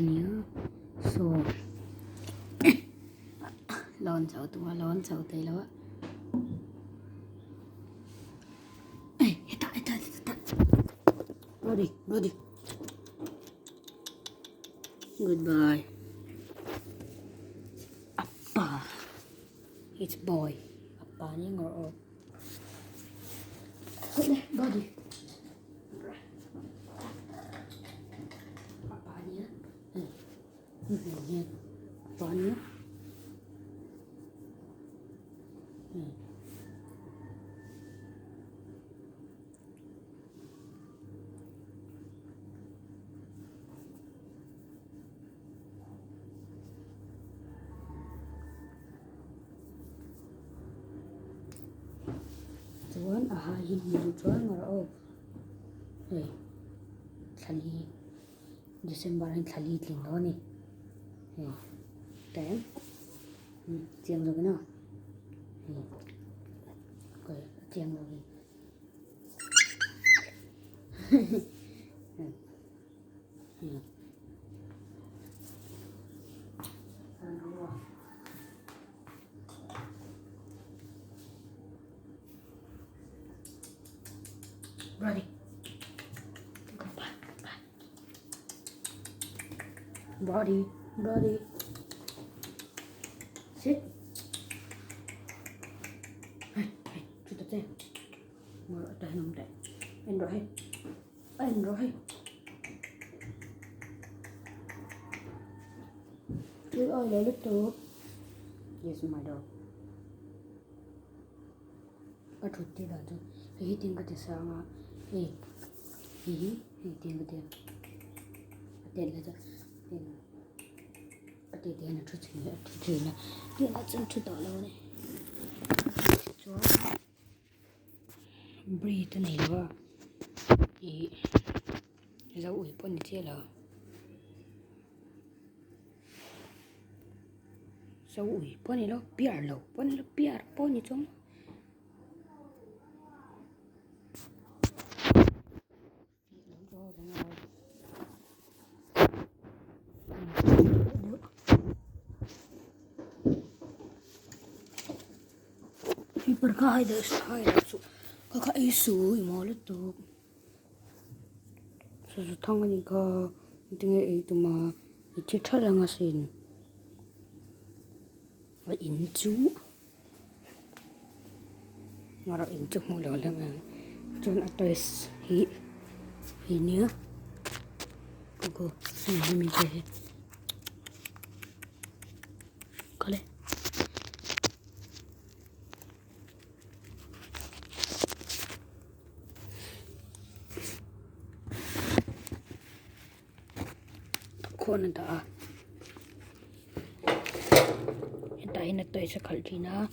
Nhớ so lon sầu tua lon sầu tây lo hita Brody goodbye appa it's boy appa ni ngor Brody appa ni appa ni chuan a ha hin mu chuan ngor hey thali December in thali tling lo ni hey tem chiang rồi cái nào cái chiang rồi Brody Brody sit hey chúng ta xem ngồi ở đây nằm đây anh rồi you are a little yes my dog a thutti da tu hi ting ka te sa nga hi ting ka te aten la ja aten na thu chi na ni na chen thu da lo ne cho breathe này lo hi dấu ui pon che lo dấu ui pon lo piar pon ni chong Perkah ada saya su kakak isu mau letup susu tangan ni ka tinggal itu mah itu cara ngasin inju ngara inju mula lengan cun atas ini ya koko ini mije kale con ta hiện tại nó tới sẽ khởi thì nó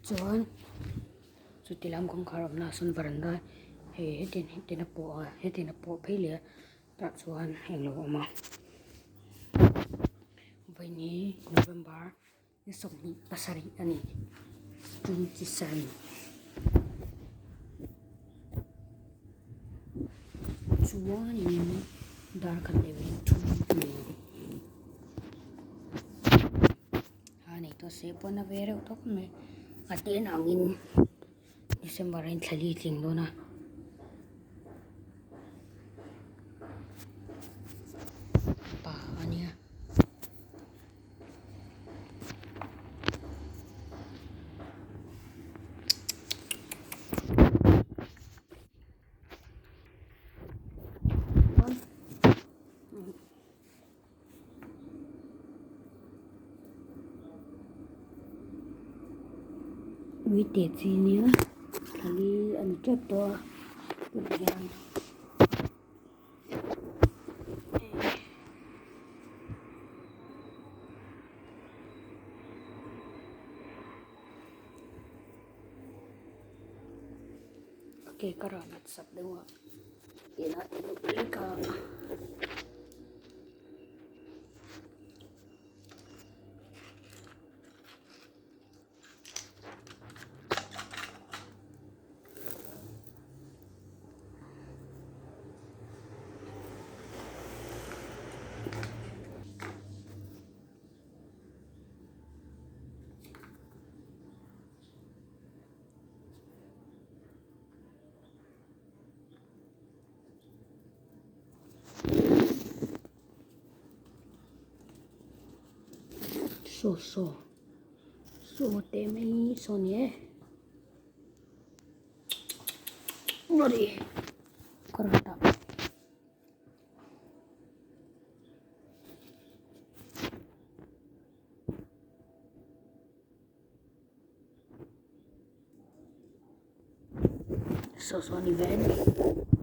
chuan chú tí làm con khảo na xuân vần rồi hết tiền nó bỏ phê lìa tạ chuan hành lộ mà vậy nhỉ November cái sông ní pasari anh June chỉ sari chuan ini dark living to này tôi sẽ pon na về đâu tóc này à tên nào in December in thali ting đó na pa ania uy tiệt gì nhá thali ăn chết to cái oke karena sab dewa ina ka Så det med sånn je. Bloody. Correcta. Så ni vänner.